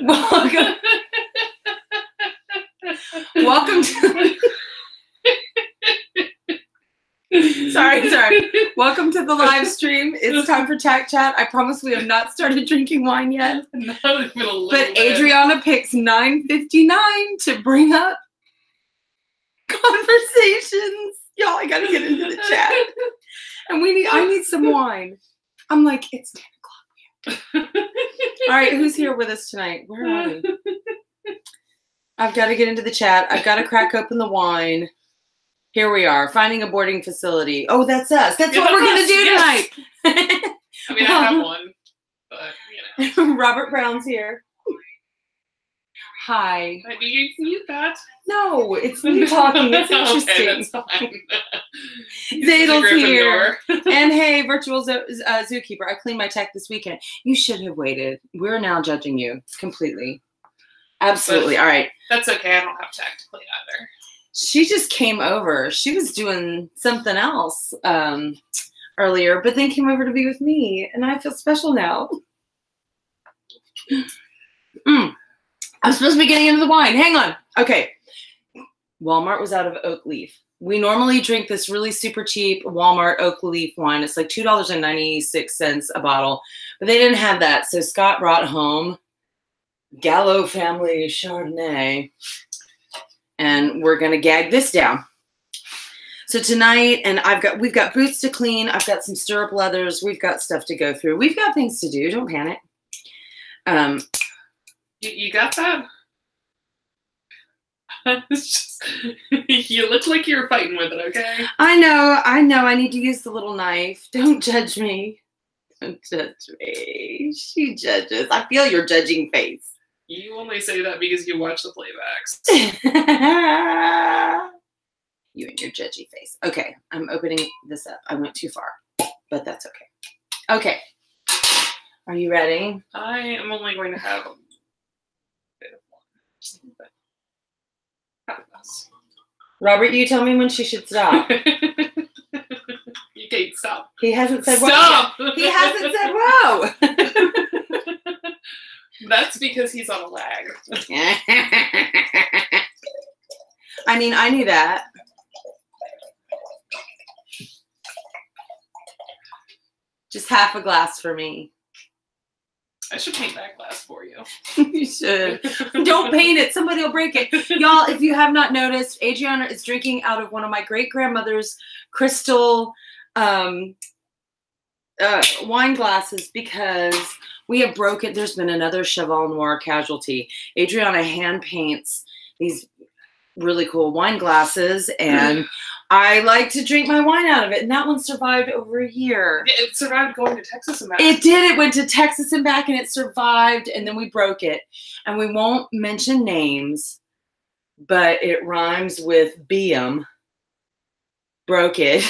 Welcome. Welcome to. Sorry. Welcome to the live stream. It's time for Tack Chat. I promise we have not started drinking wine yet. But Adriana picks 9:59 to bring up conversations. Y'all, I gotta get into the chat. And I need some wine. I'm like, it's 10 o'clock. All right, who's here with us tonight? Where are we? I've got to get into the chat. I've got to crack open the wine. Here we are, finding a boarding facility. Oh, that's us. That's what we're going to do tonight. I mean, I have one, but, you know. Robert Brown's here. Hi. Do you mute that? No, it's me talking. It's interesting. Okay, that's fine. Zadel's here. And hey, virtual zookeeper, I cleaned my tech this weekend. You should have waited. We're now judging you completely. Absolutely. But all right. That's okay. I don't have tech to clean either. She just came over. She was doing something else earlier, but then came over to be with me, and I feel special now. I'm supposed to be getting into the wine. Hang on. Okay. Walmart was out of oak leaf. We normally drink this really super cheap Walmart oak leaf wine. It's like $2.96 a bottle, but they didn't have that. So Scott brought home Gallo Family Chardonnay, and we're going to gag this down. So tonight, and we've got boots to clean. I've got some stirrup leathers. We've got stuff to go through. We've got things to do. Don't panic. You got that? It's just, you look like you're fighting with it, okay? I know. I need to use the little knife. Don't judge me. Don't judge me. She judges. I feel your judging face. You only say that because you watch the playbacks. You and your judgy face. Okay, I'm opening this up. I went too far, but that's okay. Okay. Are you ready? I am only going to have a bit of one. But have a glass. Robert, you tell me when she should stop. You can't stop. He hasn't said stop. Whoa. He hasn't said whoa. That's because he's on a lag. I mean, I knew that. Just half a glass for me. I should paint that glass for you. You should. Don't paint it. Somebody will break it. Y'all, if you have not noticed, Adriana is drinking out of one of my great-grandmother's crystal wine glasses because we have broken. There's been another Cheval Noir casualty. Adriana hand paints these really cool wine glasses, and I like to drink my wine out of it. And that one survived over a year. It survived going to Texas and back. It did. It went to Texas and back, and it survived. And then we broke it. And we won't mention names, but it rhymes with Beam. Broke it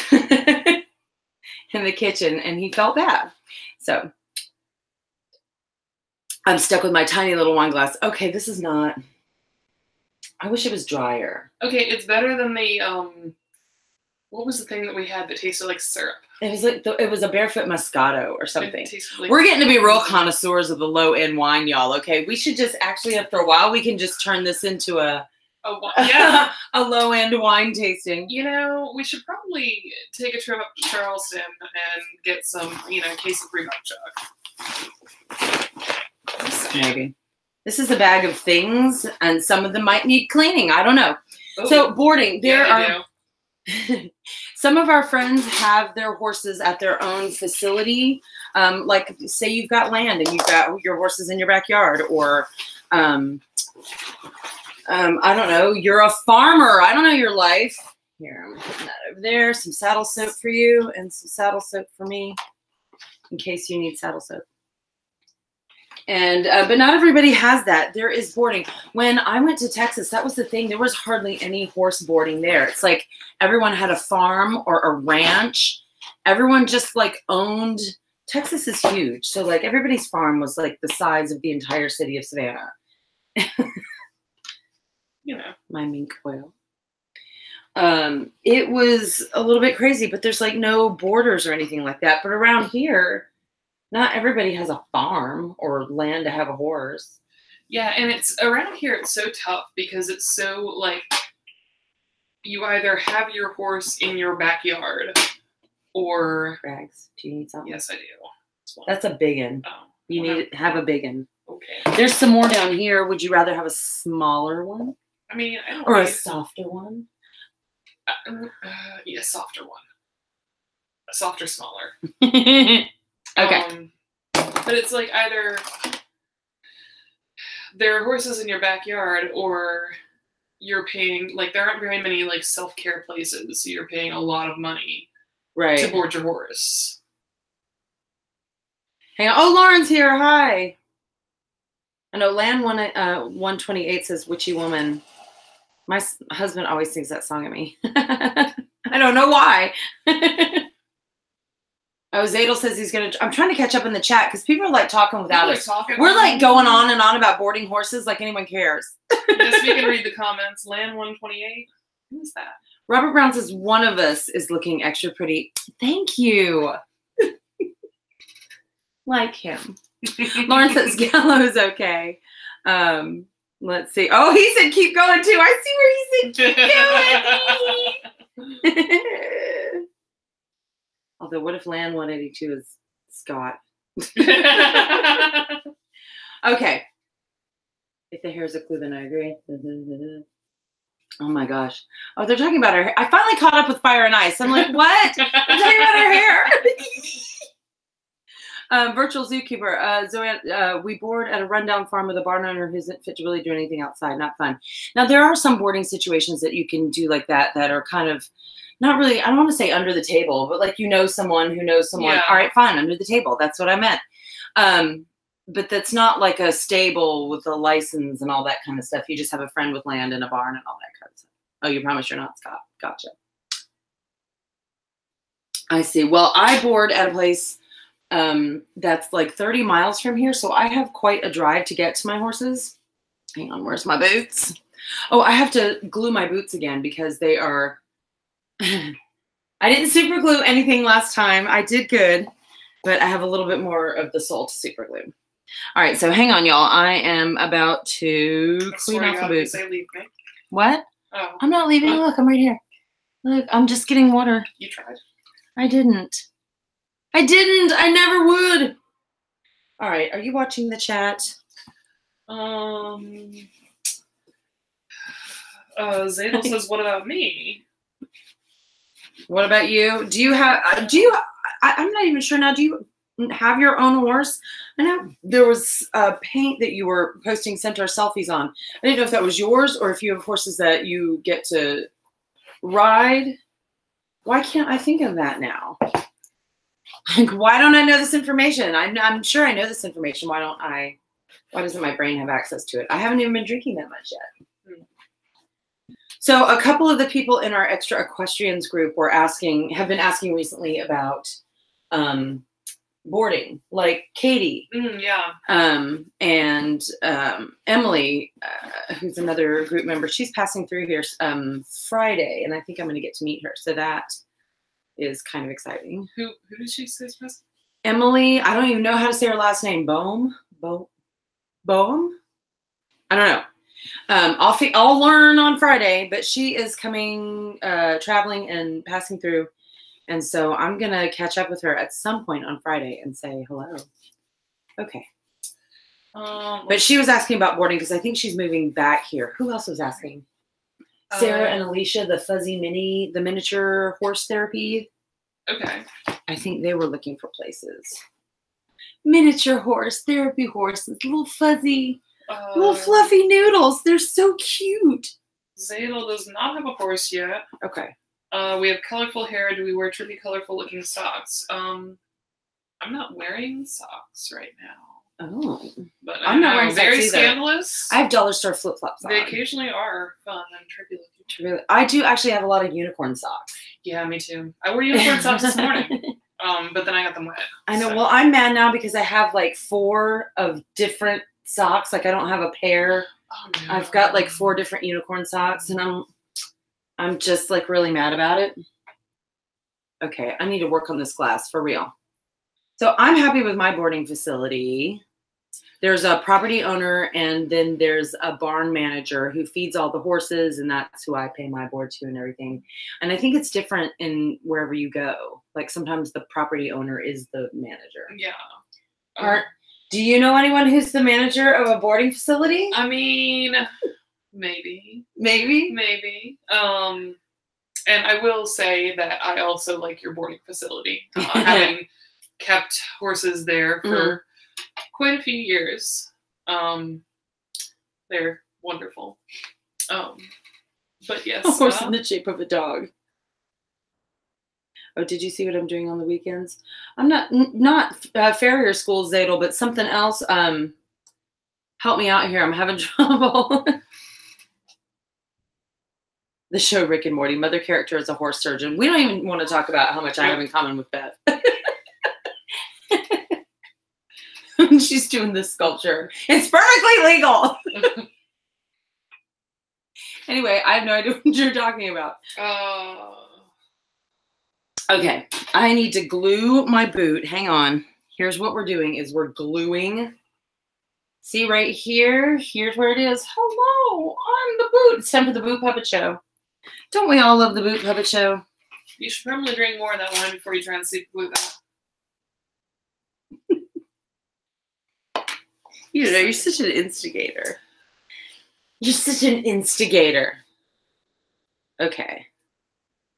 in the kitchen, and he felt bad. So I'm stuck with my tiny little wine glass. Okay, this is not. I wish it was drier. Okay, it's better than the what was the thing that we had that tasted like syrup? It was like it was a Barefoot Moscato or something. Like we're getting to be real connoisseurs of the low end wine, y'all. Okay, we should just actually, after a while, we can just turn this into a low end wine tasting. You know, we should probably take a trip up to Charleston and get some, case of free chuck. Maybe. This is a bag of things, and some of them might need cleaning. I don't know. Ooh. So boarding, there are some of our friends have their horses at their own facility. Like say you've got land and you've got your horses in your backyard, or I don't know, you're a farmer. I don't know your life. Here, I'm putting that over there. Some saddle soap for you and some saddle soap for me in case you need saddle soap. And but not everybody has that. There is boarding. When I went to Texas, that was the thing. There was hardly any horse boarding there. It's like everyone had a farm or a ranch. Everyone just like owned. Texas is huge. So like everybody's farm was like the size of the entire city of Savannah. My mink oil. It was a little bit crazy, but there's like no borders or anything like that. But around here, Not everybody has a farm or land to have a horse. Yeah, and it's around here. It's so tough because it's so like you either have your horse in your backyard or. Rags, do you need something? Yes, I do. That's a big one. Oh, you need to have a big one. Okay. There's some more down here. Would you rather have a smaller one? I mean, I don't or need... a softer one? Yeah, softer one. A softer, smaller. Okay. But it's like either there are horses in your backyard or you're paying, like, there aren't very many, like, self-care places, so you're paying a lot of money to board your horse. Hang on. Oh, Lauren's here. Hi. I know Land 128 says Witchy Woman. My husband always sings that song at me. I don't know why. Oh, Zadel says he's going to... I'm trying to catch up in the chat because people are like talking without us. We're like going on and on about boarding horses like anyone cares. Yes, we can read the comments. Land 128. Who is that? Robert Brown says one of us is looking extra pretty. Thank you. Like him. Lauren says Gallo's okay. Let's see. Oh, he said keep going too. I see where he said keep going. Although, what if Land 182 is Scott? Okay. If the hair is a clue, then I agree. Oh my gosh. Oh, they're talking about her hair. I finally caught up with Fire and Ice. I'm like, what? They're talking about her hair. Virtual zookeeper. Zoe, we board at a rundown farm with a barn owner who isn't fit to really do anything outside. Not fun. Now, there are some boarding situations that you can do like that that are kind of not really, I don't want to say under the table, but like you know someone who knows someone. Yeah. All right, fine, under the table. That's what I meant. But that's not like a stable with a license and all that kind of stuff. You just have a friend with land and a barn and all that kind of stuff. Oh, you promise you're not Scott. Gotcha. I see. Well, I board at a place that's like 30 miles from here, so I have quite a drive to get to my horses. Hang on, where's my boots? Oh, I have to glue my boots again because they are... I didn't super glue anything last time. I did good, but I have a little bit more of the sole to super glue. All right, so hang on, y'all. I am about to clean off the boots. Leave me. What? Oh. I'm not leaving. Look, I'm right here. Look, I'm just getting water. You tried. I didn't. I never would. All right, are you watching the chat? Zadel says, what about me? What about you? Do you have, I'm not even sure now, do you have your own horse? I know there was paint that you were posting Centaur selfies on. I didn't know if that was yours or if you have horses that you get to ride. Why can't I think of that now? Like, why don't I know this information? I'm sure I know this information. Why doesn't my brain have access to it? I haven't even been drinking that much yet. So a couple of the people in our Extra Equestrians group have been asking recently about boarding, like Katie. And Emily, who's another group member. She's passing through here Friday, and I think I'm going to get to meet her. So that is kind of exciting. Who did she say is passing? Emily, I don't even know how to say her last name. Boehm? I don't know. I'll learn on Friday, but she is coming, traveling and passing through. And so I'm going to catch up with her at some point on Friday and say hello. Okay. But she was asking about boarding because I think she's moving back here. Who else was asking? Sarah and Alicia, the fuzzy mini, the miniature horse therapy. Okay. I think they were looking for places. Miniature horse, therapy horses, little fuzzy, little fluffy noodles. They're so cute. Zadel does not have a horse yet. Okay. We have colorful hair. Do we wear trippy, colorful looking socks? I'm not wearing socks right now. Oh. But I'm not wearing very socks either. Scandalous. I have dollar store flip flops on. They occasionally are fun and trippy looking. I do actually have a lot of unicorn socks. Yeah, me too. I wore unicorn socks this morning. But then I got them wet. I know. So. Well, I'm mad now because I have like 4 of different socks. Like I don't have a pair. Oh, no. I've got like 4 different unicorn socks, and I'm just like really mad about it. Okay, I need to work on this glass for real. So I'm happy with my boarding facility. There's a property owner, and then there's a barn manager who feeds all the horses, and that's who I pay my board to and everything. And I think it's different in wherever you go. Like sometimes the property owner is the manager. Yeah. Do you know anyone who's the manager of a boarding facility? I mean, maybe. And I will say that I also like your boarding facility. Having kept horses there for quite a few years. They're wonderful. But yes. A horse in the shape of a dog. Oh, did you see what I'm doing on the weekends? I'm not farrier school, Zadel, but something else. Help me out here. I'm having trouble. The show Rick and Morty. Mother character is a horse surgeon. We don't even want to talk about how much I have in common with Beth. She's doing this sculpture. It's perfectly legal. Anyway, I have no idea what you're talking about. Okay, I need to glue my boot. Hang on. Here's what we're doing is we're gluing. See right here? Here's where it is. Hello, I'm the boot. It's time for the boot puppet show. Don't we all love the boot puppet show? You should probably drink more of that wine before you try and sleep with that. You know, you're such an instigator. You're such an instigator. Okay.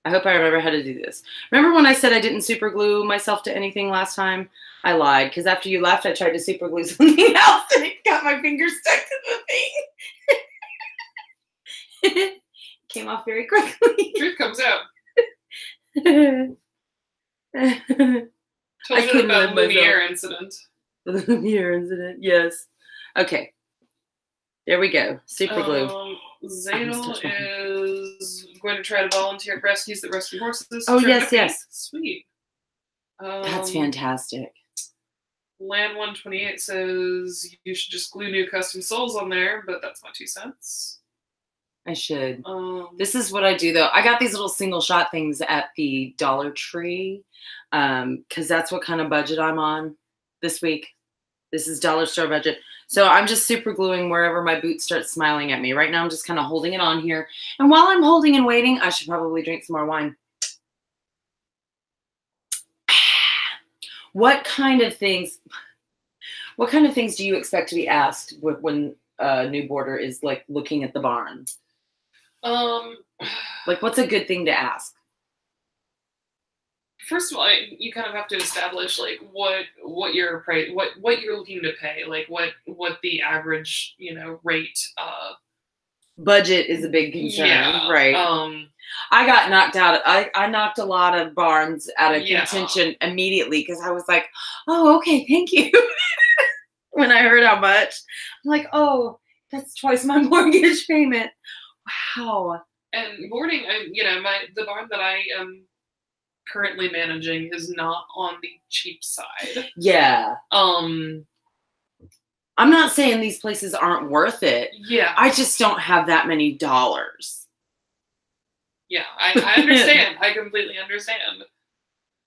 I hope I remember how to do this. Remember when I said I didn't super glue myself to anything last time? I lied, because after you left, I tried to super glue something else, and it got my finger stuck to the thing. Came off very quickly. Truth comes out. I couldn't about the Lumiere incident. The Lumiere incident, yes. Okay. There we go. Super glue. Zadel is going to try to volunteer at rescues that rescue horses. Oh, yes, yes. Sweet. That's fantastic. Land 128 says you should just glue new custom soles on there, but that's my 2 cents. I should. This is what I do, though. I got these little single shot things at the Dollar Tree because that's what kind of budget I'm on this week. This is dollar store budget. So I'm just super gluing wherever my boot starts smiling at me. Right now I'm just kind of holding it on here. And while I'm holding and waiting, I should probably drink some more wine. What kind of things do you expect to be asked when a new boarder is like looking at the barn? Like what's a good thing to ask? First of all, you kind of have to establish like what your price, what you're looking to pay, like what the average rate. Budget is a big concern, right? I got knocked out. I knocked a lot of barns out of contention immediately because I was like, oh, okay, thank you. When I heard how much, I'm like, oh, that's twice my mortgage payment. Wow. And boarding, the barn that I am currently managing is not on the cheap side. Yeah. I'm not saying these places aren't worth it. Yeah. I just don't have that many dollars. Yeah, I understand. I completely understand.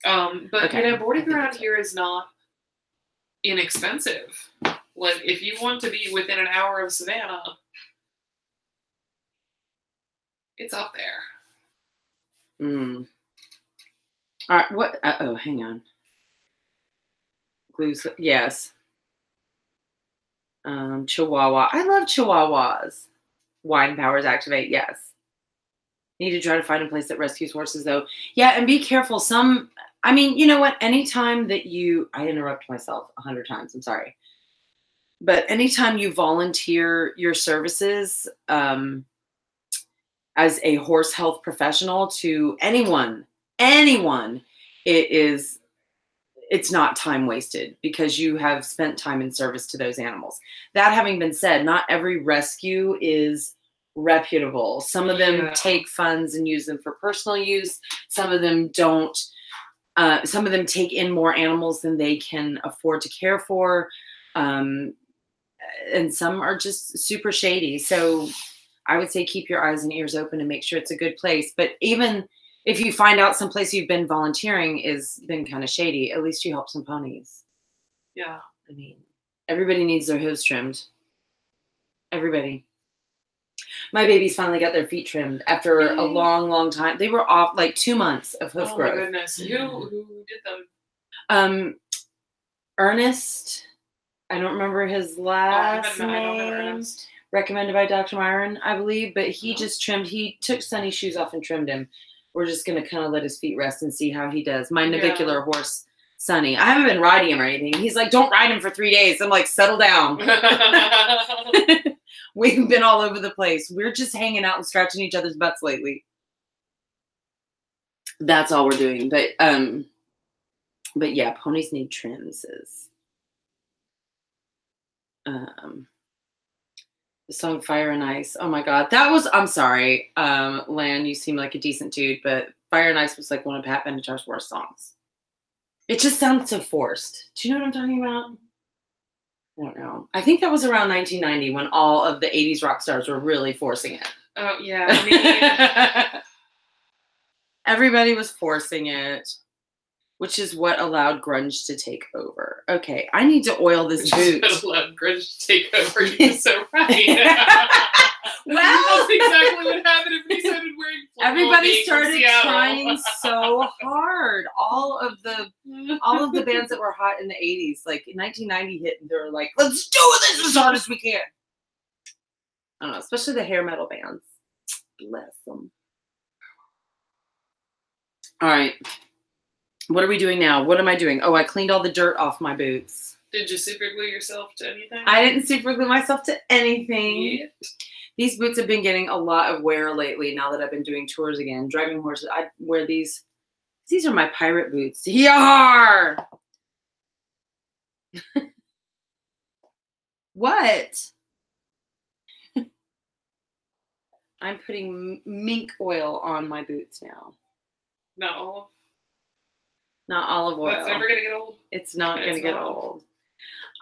But okay. Boarding around here is not inexpensive. Like if you want to be within an hour of Savannah, it's up there. All right, what? Oh, hang on. Glue, yes. Chihuahua. I love Chihuahuas. Wine powers activate, yes. Need to try to find a place that rescues horses, though. Yeah, and be careful. I mean, you know what? Anytime that I interrupt myself 100 times. I'm sorry. But anytime you volunteer your services as a horse health professional to anyone, it's not time wasted because you have spent time in service to those animals. That having been said, not every rescue is reputable. Some of them take funds and use them for personal use. Some of them don't. Some of them take in more animals than they can afford to care for. And some are just super shady. So I would say keep your eyes and ears open and make sure it's a good place. But even if you find out someplace you've been volunteering is been kind of shady, at least you help some ponies. Yeah. I mean, everybody needs their hooves trimmed. Everybody. My babies finally got their feet trimmed after a long, long time. They were off like 2 months of hoof growth. Oh my goodness. Who did them? Ernest. I don't remember his last name. I don't remember Ernest. Recommended by Dr. Myron, I believe, but he just trimmed. He took Sonny's shoes off and trimmed him. We're just going to kind of let his feet rest and see how he does. My navicular horse, Sonny. I haven't been riding him or anything. He's like, don't ride him for 3 days. I'm like, settle down. We've been all over the place. We're just hanging out and scratching each other's butts lately. That's all we're doing. But yeah, ponies need trims. The song Fire and Ice. Oh my God. That was, I'm sorry. Lan, you seem like a decent dude, but Fire and Ice was like one of Pat Benatar's worst songs. It just sounds so forced. Do you know what I'm talking about? I don't know. I think that was around 1990 when all of the 80s rock stars were really forcing it. Oh, yeah. I mean, everybody was forcing it, which is what allowed grunge to take over. Okay, I need to oil this boot. Which allowed grunge to take over. You're so right. Well, that's exactly what happened if we started wearing everybody started trying so hard. All of the bands that were hot in the 80s, like in 1990 hit, and they were like, let's do this as hard as we can. I don't know, especially the hair metal bands. Bless them. All right. What are we doing now? What am I doing? Oh, I cleaned all the dirt off my boots. Did you super glue yourself to anything? I didn't super glue myself to anything. Yeah. These boots have been getting a lot of wear lately now that I've been doing tours again. Driving horses. I wear these. These are my pirate boots. Yar! What? I'm putting mink oil on my boots now. Not olive? Not olive oil. That's never going to get old? It's not going to get old.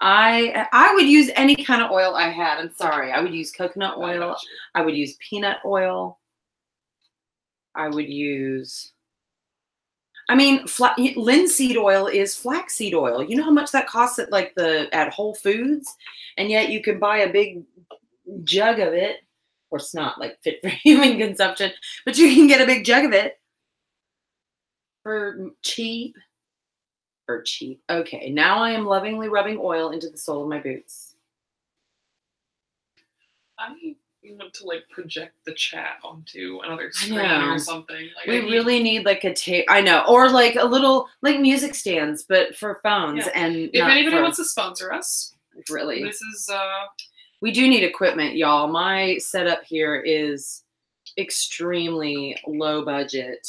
I would use any kind of oil I had. I'm sorry. I would use coconut oil. I would use peanut oil. I would use... I mean, linseed oil is flaxseed oil. You know how much that costs at Whole Foods? And yet you can buy a big jug of it. Of course, not like fit for human consumption, but you can get a big jug of it for cheap. Okay, now I am lovingly rubbing oil into the sole of my boots. I want to project the chat onto another screen or something. We really need a tape. I know, or a little music stands, but for phones. Yeah. And if anybody wants to sponsor us, really, this is. We do need equipment, y'all. My setup here is extremely low budget.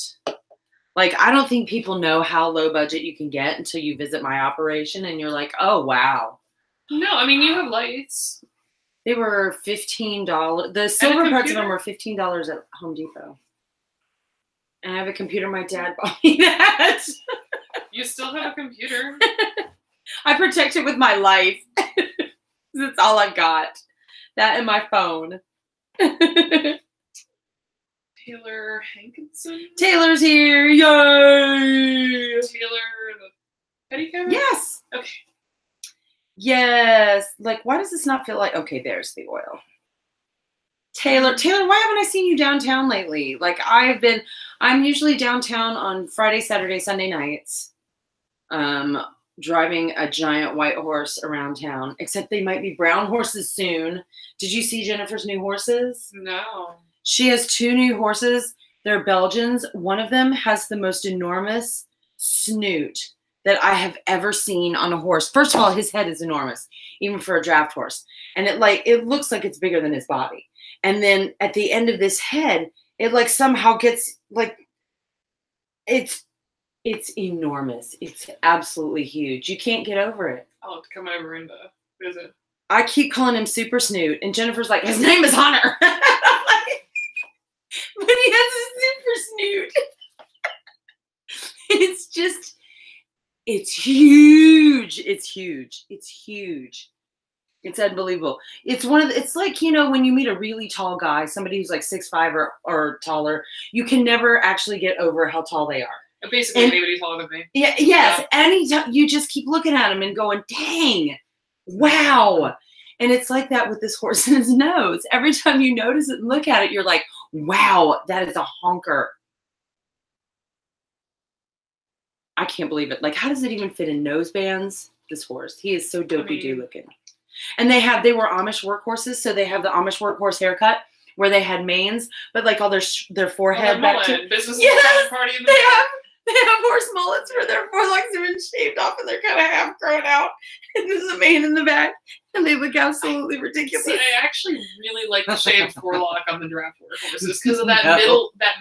I don't think people know how low budget you can get until you visit my operation and you're like, oh, wow. No, I mean, you have lights. They were $15. The silver parts of them were $15 at Home Depot. And I have a computer my dad bought me that. You still have a computer? I protect it with my life. That's all I've got. That and my phone. Taylor Hankinson? Taylor's here. Yay! Taylor the petticoat? Yes. Okay. Yes. Why does this not feel like... Okay, there's the oil. Taylor, why haven't I seen you downtown lately? I'm usually downtown on Friday, Saturday, Sunday nights. Driving a giant white horse around town, except they might be brown horses soon. Did you see Jennifer's new horses? No. She has 2 new horses. They're Belgians. One of them has the most enormous snoot that I have ever seen on a horse. First of all, his head is enormous, even for a draft horse. And it looks like it's bigger than his body. And then at the end of this head, it somehow gets it's enormous. It's absolutely huge. You can't get over it. I'll have to come over and visit. I keep calling him Super Snoot, and Jennifer's like, his name is Hunter. But he has a super snoot. It's huge. It's huge. It's huge. It's unbelievable. It's one of the, it's like, you know, when you meet a really tall guy, somebody who's like 6'5" or taller, you can never actually get over how tall they are. Basically, anybody taller than me. Yeah, yes. Yeah. Anytime you just keep looking at him and going, dang, wow. And it's like that with this horse and his nose. Every time you notice it and look at it, you're like, wow, that is a honker. I can't believe it. Like, how does it even fit in nose bands? This horse, he is so dopey-doo looking. And they were Amish workhorses, so they have the Amish workhorse haircut where they had manes, but like all their forehead back to business party in the they have horse mullets where their forelocks have been shaved off and they're kind of half grown out, and there's a mane in the back, and they look absolutely ridiculous. See, I actually really like the shaved forelock on the draft workhorses because of that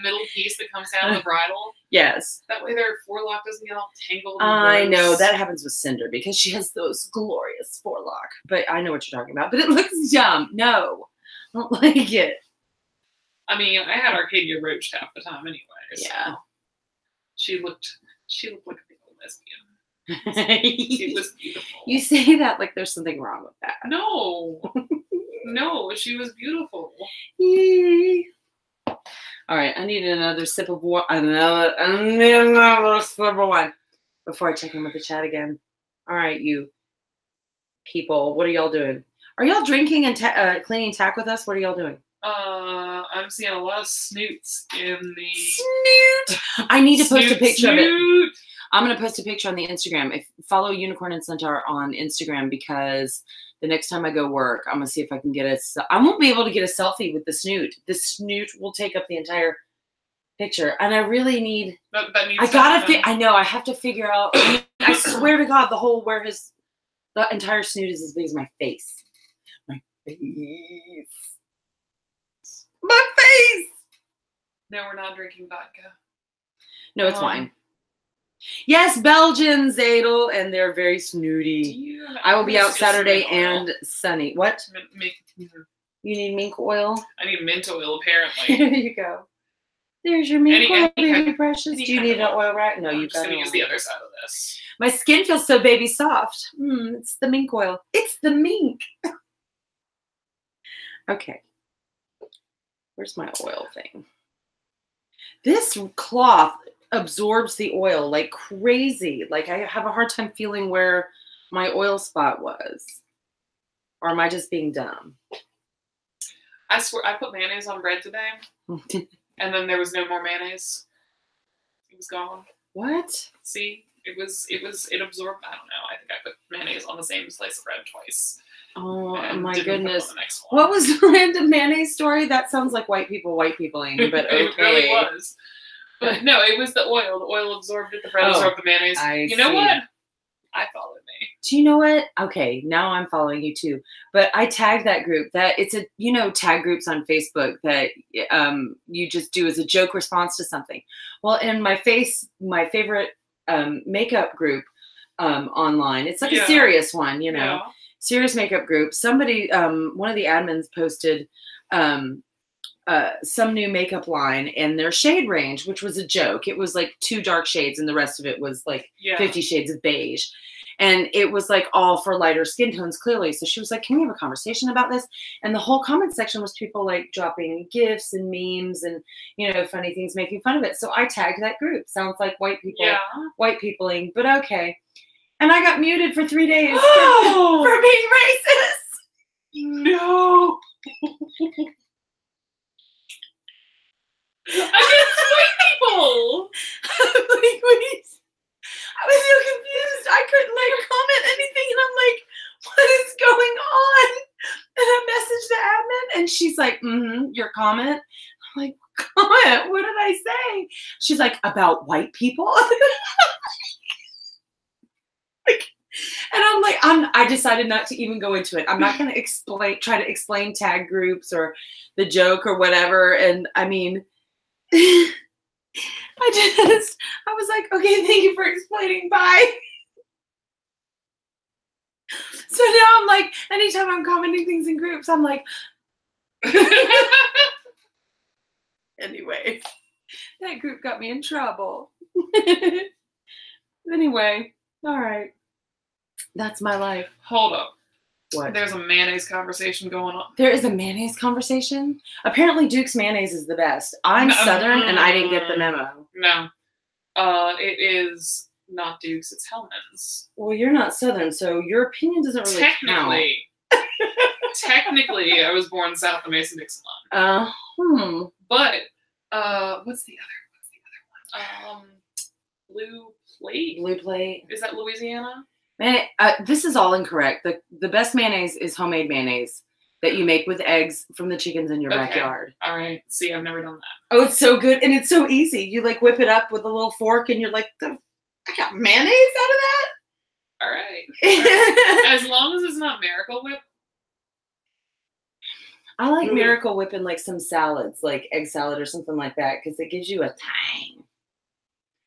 middle piece that comes down the bridle. Yes. That way their forelock doesn't get all tangled. I know that happens with Cinder because she has those glorious forelock. But I know what you're talking about. But it looks dumb. No, I don't like it. I mean, I had Arcadia Roach half the time anyway. So yeah. She looked like a big old lesbian. She was beautiful. You say that like there's something wrong with that. No. No, she was beautiful. Yay. All right, I need another sip of water. I need another sip of wine before I check in with the chat again. All right, you people, what are y'all doing? Are y'all drinking and cleaning tack with us? What are y'all doing? I'm seeing a lot of snoots in the snoot. I need to post a picture of it. I'm gonna post a picture on the Instagram. Follow Unicorn and Centaur on Instagram because the next time I go work, I'm gonna see if I can get I won't be able to get a selfie with the snoot. The snoot will take up the entire picture, and I really need. I know. I have to figure out. I swear to God, the entire snoot is as big as my face. My face. My face. No, we're not drinking vodka. No, it's wine. Yes, Belgian Zadel, and they're very snooty. I will be out Saturday and sunny. What? You need mink oil? I need mint oil, apparently. There you go. There's your mink oil, baby precious. Do you need an oil rack? No, you got it. I'm just going to use the other side of this. My skin feels so baby soft. It's the mink oil. It's the mink. Okay. Where's my oil thing? This cloth absorbs the oil like crazy. Like I have a hard time feeling where my oil spot was. Or am I just being dumb? I swear I put mayonnaise on bread today. And then there was no more mayonnaise. It was gone. What? See, it absorbed. I don't know. I think I put mayonnaise on the same slice of bread twice. Oh my goodness. What was the random mayonnaise story? That sounds like white peopling, but okay. It really was. But no, it was the oil. The oil absorbed it. The bread absorbed the mayonnaise. You know what? I followed me. Do you know what? Okay, now I'm following you too. But I tagged that group. It's tag groups on Facebook that you just do as a joke response to something. Well, in my favorite makeup group online. It's like a serious one, serious makeup group. Somebody, one of the admins posted some new makeup line and their shade range, which was a joke. It was like 2 dark shades and the rest of it was like 50 shades of beige. And it was like all for lighter skin tones, clearly. So she was like, can we have a conversation about this? And the whole comment section was people like dropping gifs and memes and, funny things, making fun of it. So I tagged that group. Sounds like white people, white peopling, but okay. And I got muted for 3 days for being racist. No. Against white people. I was so confused. I couldn't comment anything, and I'm like, what is going on? And I messaged the admin, and she's like, your comment? I'm like, comment? What did I say? She's like, about white people? And I'm like, I decided not to even go into it. I'm not going to try to explain tag groups or the joke or whatever. And I mean, I was like, okay, thank you for explaining. Bye. So now I'm like, anytime I'm commenting things in groups, I'm like, anyway, that group got me in trouble. Anyway, all right. That's my life. Hold up. What? There's a mayonnaise conversation going on. There is a mayonnaise conversation? Apparently Duke's mayonnaise is the best. I'm Southern and I didn't get the memo. No. It is not Duke's, it's Hellman's. Well, you're not Southern, so your opinion doesn't really count. Technically, I was born south of Mason-Dixon line. But, what's the other one? Blue Plate? Blue Plate. Is that Louisiana? Man, this is all incorrect. The best mayonnaise is homemade mayonnaise that you make with eggs from the chickens in your backyard. All right. See, I've never done that. Oh, it's so good. And it's so easy. You like whip it up with a little fork and you're like, I got mayonnaise out of that? All right. As long as it's not Miracle Whip. I like Miracle Whip in like some salads, like egg salad or something like that, because it gives you a tang.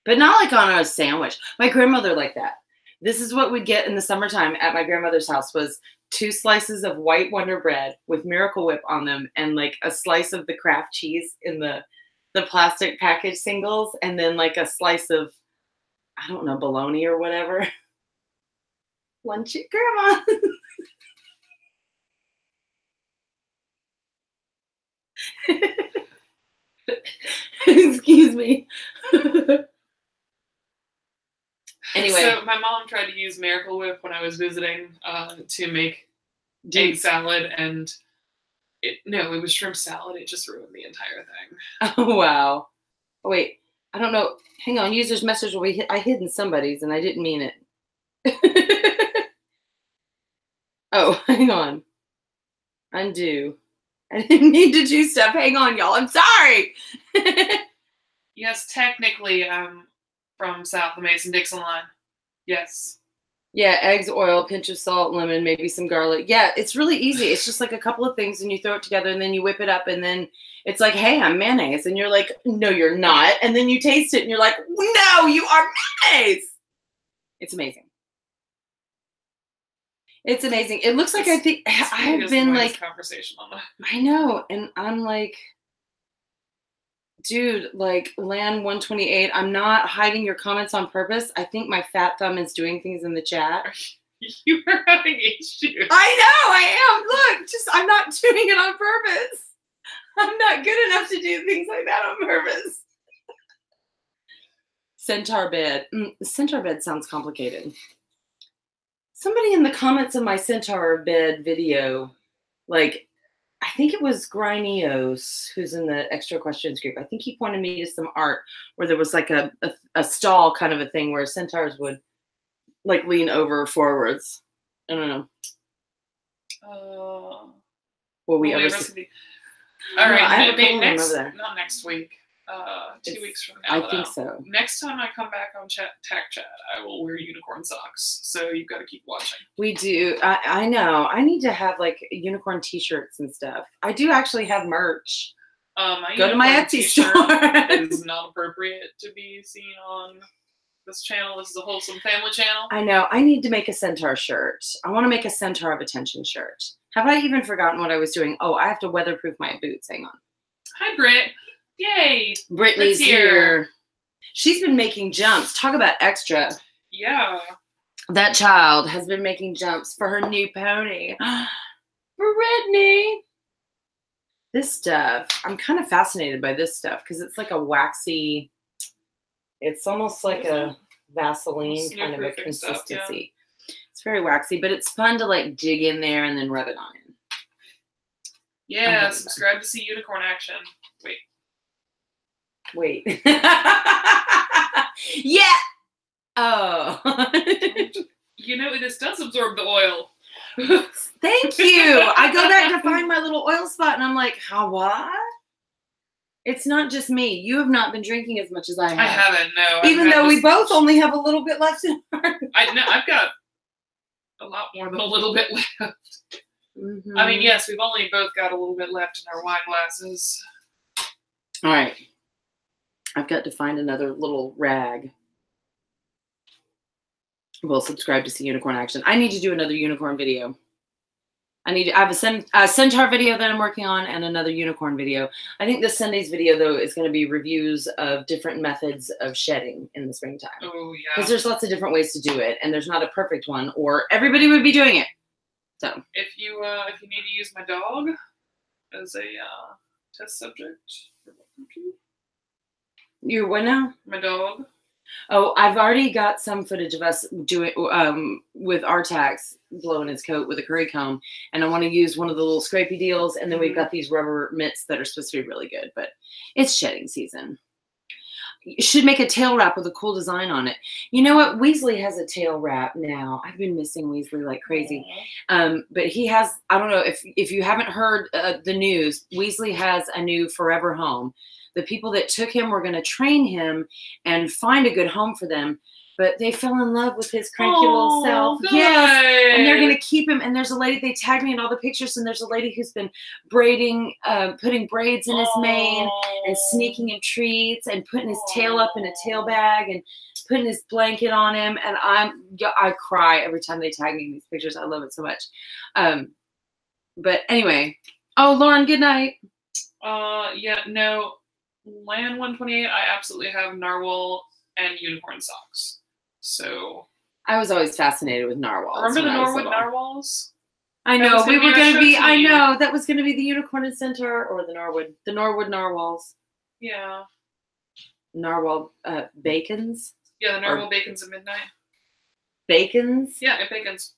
But not like on a sandwich. My grandmother liked that. This is what we'd get in the summertime at my grandmother's house was 2 slices of white Wonder Bread with Miracle Whip on them and like a slice of the Kraft cheese in the plastic package singles and then like a slice of, I don't know, bologna or whatever. Lunch it, Grandma. Excuse me. Anyway, so my mom tried to use Miracle Whip when I was visiting to make egg salad, and it was shrimp salad. It just ruined the entire thing. Oh wow! Oh, wait, I don't know. Hang on, user's message. I hid in somebody's, and I didn't mean it. Oh, hang on. Undo. I didn't mean to do stuff. Hang on, y'all. I'm sorry. Yes, technically, I'm from south of Mason-Dixon line. Yes. Yeah, eggs, oil, pinch of salt, lemon, maybe some garlic. Yeah, it's really easy. It's just like a couple of things and you throw it together and then you whip it up and then it's like, hey, I'm mayonnaise. And you're like, no, you're not. And then you taste it and you're like, no, you are mayonnaise. It's amazing. It's amazing. It looks like I've been like conversation on that. I know, and I'm like, dude, like Land 128. I'm not hiding your comments on purpose. I think my fat thumb is doing things in the chat. You are having issues. I know, I am. Look, I'm not doing it on purpose. I'm not good enough to do things like that on purpose. Centaur bed. Centaur bed sounds complicated. Somebody in the comments of my Centaur bed video, like, I think it was Grinios, who's in the extra questions group. I think he pointed me to some art where there was like a stall kind of a thing where centaurs would like lean over forwards. I don't know. Will we ever see? All right, I have maybe not next week. 2 weeks from now. I think so. Next time I come back on Tack Chat, I will wear unicorn socks. So you've got to keep watching. We do. I know. I need to have like unicorn t-shirts and stuff. I do actually have merch. Go to my Etsy store. Is not appropriate to be seen on this channel. This is a wholesome family channel. I know. I need to make a Centaur shirt. I want to make a Centaur of Attention shirt. Have I even forgotten what I was doing? Oh, I have to weatherproof my boots. Hang on. Hi, Britt. Yay! Brittany's here. She's been making jumps. Talk about extra. Yeah. That child has been making jumps for her new pony. Brittany. This stuff, I'm kind of fascinated by this stuff because it's like a waxy, it's almost like a Vaseline kind of a consistency. Yeah. It's very waxy, but it's fun to like dig in there and then rub it on in. Yeah, subscribe to see unicorn action. Wait. Yeah. Oh. You know, this does absorb the oil. Thank you. I go back to find my little oil spot and I'm like, how, what? It's not just me. You have not been drinking as much as I have. I haven't, no. Even though we both only have a little bit left in our... I've got a lot more than a little bit left. Mm-hmm. I mean, yes, we've only both got a little bit left in our wine glasses. All right. I've got to find another little rag. We'll subscribe to see unicorn action. I need to do another unicorn video. I have a Centaur video that I'm working on and another unicorn video. I think this Sunday's video, though, is going to be reviews of different methods of shedding in the springtime. Oh, yeah. Because there's lots of different ways to do it, and there's not a perfect one, or everybody would be doing it. So if you need to use my dog as a test subject, you're what now? My dog. Oh, I've already got some footage of us doing with Artax blowing his coat with a curry comb, and I want to use one of the little scrapey deals, and then we've got these rubber mitts that are supposed to be really good, but it's shedding season. You should make a tail wrap with a cool design on it. You know what? Weasley has a tail wrap now. I've been missing Weasley like crazy. But he has, I don't know if you haven't heard the news, Weasley has a new forever home. The people that took him were going to train him and find a good home for them, but they fell in love with his cranky little self. Good. Yes, and they're going to keep him. And there's a lady, they tagged me in all the pictures, and there's a lady who's been braiding, putting braids in his mane and sneaking him treats and putting his tail up in a tail bag and putting his blanket on him. And I cry every time they tag me in these pictures. I love it so much. But anyway, Lauren, good night. Yeah, no. Land 128, I absolutely have narwhal and unicorn socks. So I was always fascinated with narwhals. Remember the Norwood narwhals? I know we were going to be. I know that was going to be the unicorn and centaur, or the Norwood narwhals. Yeah. Narwhal bacons. Yeah, the narwhal bacons at midnight. Bacons. Yeah, bacons.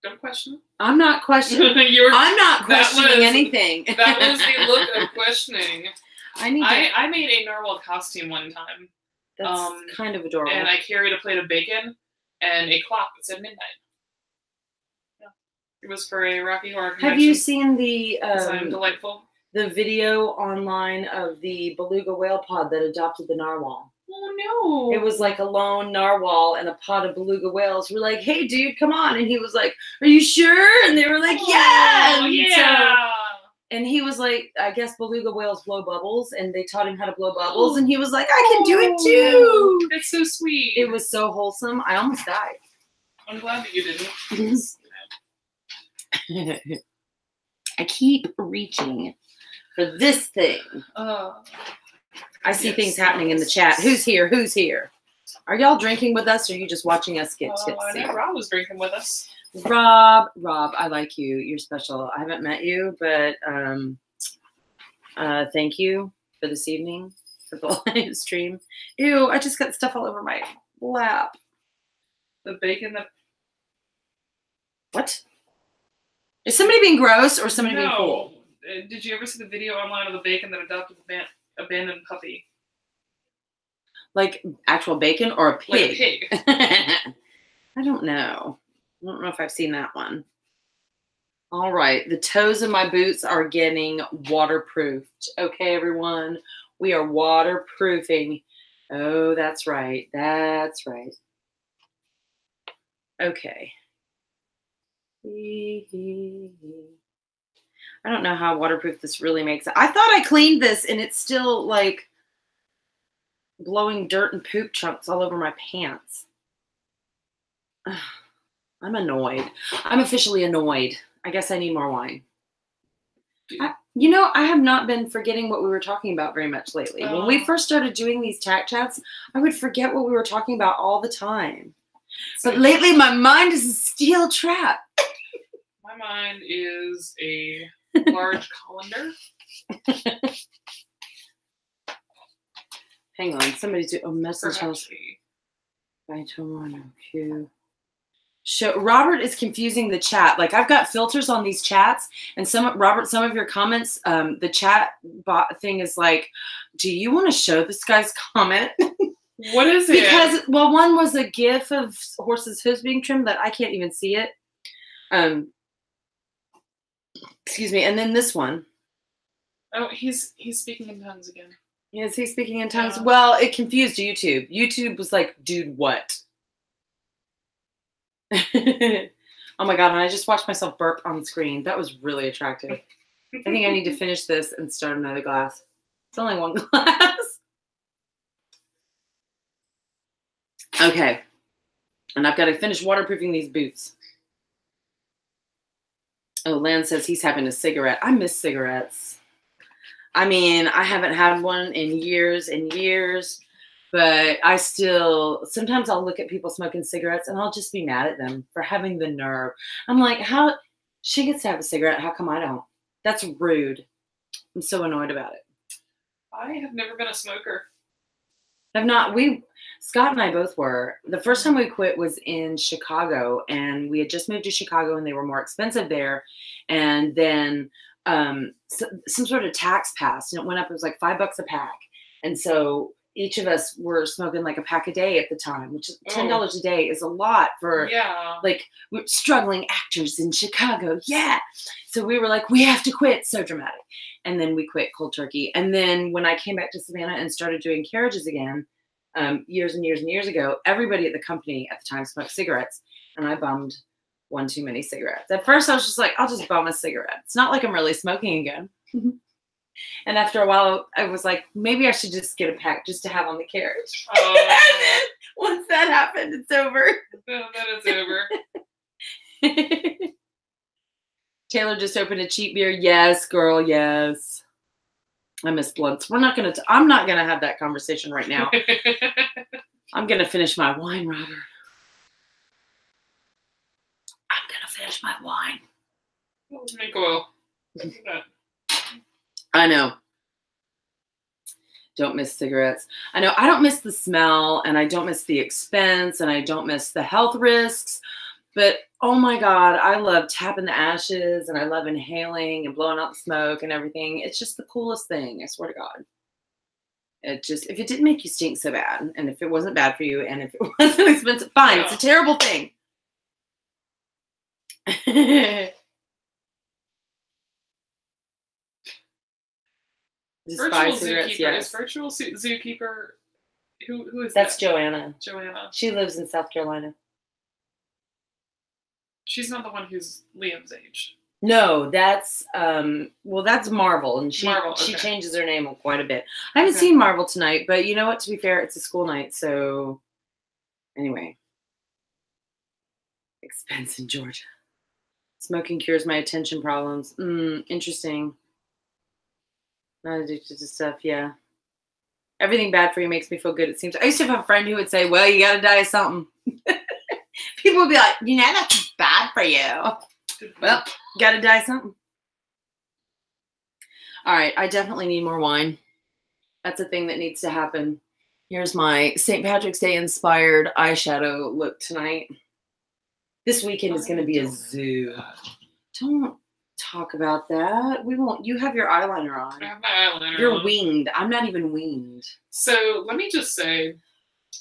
Don't question. I'm not questioning. I'm not questioning anything. That was the look of questioning. I made a narwhal costume one time. That's kind of adorable. And I carried a plate of bacon and a clock that said midnight. Yeah. It was for a Rocky Horror Convention. Have you seen the I'm delightful. The video online of the beluga whale pod that adopted the narwhal? Oh, no. It was like a lone narwhal and a pod of beluga whales. We're like, hey, dude, come on. And he was like, are you sure? And they were like, yeah. And he was like, I guess beluga whales blow bubbles. And they taught him how to blow bubbles. And he was like, I can do it too. That's so sweet. It was so wholesome. I almost died. I'm glad that you didn't. I keep reaching for this thing. I see things happening in the chat. Who's here? Who's here? Are y'all drinking with us, or are you just watching us get tipsy? I know Rob was drinking with us. Rob, I like you. You're special. I haven't met you, but thank you for this evening, for the live stream. Ew, I just got stuff all over my lap. The bacon that... What? Is somebody being gross or somebody being cool? Did you ever see the video online of the bacon that adopted the abandoned puppy? Like actual bacon or a pig? Like a pig. I don't know. I don't know if I've seen that one. All right. The toes of my boots are getting waterproofed. Okay, everyone. We are waterproofing. Oh, that's right. That's right. Okay. I don't know how waterproof this really makes it. I thought I cleaned this and it's still like blowing dirt and poop chunks all over my pants. I'm annoyed. I'm officially annoyed. I guess I need more wine. I have not been forgetting what we were talking about very much lately. When we first started doing these Tack Chats, I would forget what we were talking about all the time. But lately, my mind is a steel trap. My mind is a large colander. Hang on, somebody's doing a message house. By tomorrow, Q. Robert is confusing the chat. Like I've got filters on these chats, and some of your comments, the chat bot thing is like, do you want to show this guy's comment? What is it? Because one was a GIF of horses' hooves being trimmed that I can't even see it. Excuse me, and then this one. Oh, he's speaking in tongues again. Is he speaking in tongues? Yeah. Well, it confused YouTube. YouTube was like, dude, what? Oh my God, and I just watched myself burp on the screen. That was really attractive. I think I need to finish this and start another glass. It's only one glass. Okay. And I've got to finish waterproofing these boots. Oh, Lan says he's having a cigarette. I miss cigarettes. I mean, I haven't had one in years and years. But I still, sometimes I'll look at people smoking cigarettes and I'll just be mad at them for having the nerve. I'm like, how she gets to have a cigarette? How come I don't? That's rude. I'm so annoyed about it. I have never been a smoker. I've not. Scott and I both were. The first time we quit was in Chicago, and we had just moved to Chicago, and they were more expensive there. And then some sort of tax passed, and it went up. It was like $5 a pack, and so each of us were smoking like a pack a day at the time, which is $10 a day is a lot for like struggling actors in Chicago. Yeah. So we were like, we have to quit. So dramatic. And then we quit cold turkey. And then when I came back to Savannah and started doing carriages again, years and years and years ago, everybody at the company at the time smoked cigarettes, and I bummed one too many cigarettes. At first I was just like, I'll just bum a cigarette. It's not like I'm really smoking again. And after a while, I was like, maybe I should just get a pack just to have on the carriage. And then once that happened, it's over. Then it's over. Taylor just opened a cheap beer. Yes, girl, yes. I miss blunts. I'm not going to have that conversation right now. I'm going to finish my wine, Robert. I'm going to finish my wine. Make oil. I know. Don't miss cigarettes. I know. I don't miss the smell, and I don't miss the expense, and I don't miss the health risks. But oh my God, I love tapping the ashes, and I love inhaling and blowing out the smoke and everything. It's just the coolest thing. I swear to God. If it didn't make you stink so bad, and if it wasn't bad for you, and if it wasn't expensive, fine. It's a terrible thing. Virtual zookeeper. Yes. Is virtual zookeeper? Who is that? That's Joanna. Joanna. She lives in South Carolina. She's not the one who's Liam's age. No, that's that's Marvel, and she changes her name quite a bit. I haven't seen Marvel tonight, but you know what? To be fair, it's a school night, so anyway. Expense in Georgia. Smoking cures my attention problems. Interesting. Not addicted to stuff, yeah. Everything bad for you makes me feel good, it seems. I used to have a friend who would say, well, you gotta die of something. People would be like, that's bad for you. Well, gotta die of something. All right, I definitely need more wine. That's a thing that needs to happen. Here's my St. Patrick's Day inspired eyeshadow look tonight. This weekend is going to be a zoo. Don't talk about that. We won't. You have your eyeliner on. I have my eyeliner You're on. winged. I'm not even winged. So let me just say,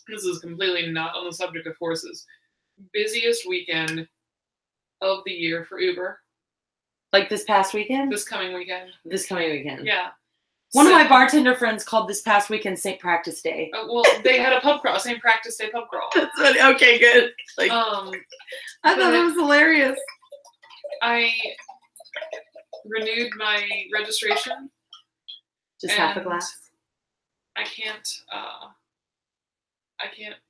this is completely not on the subject of horses. Busiest weekend of the year for Uber. Like this past weekend? This coming weekend. This coming weekend. Yeah. One of my bartender friends called this past weekend St. Practice Day. Well, they had a pub crawl, St. Practice Day pub crawl. That's funny. Okay, good. Like, I thought it was hilarious. I renewed my registration. Just half a glass. I can't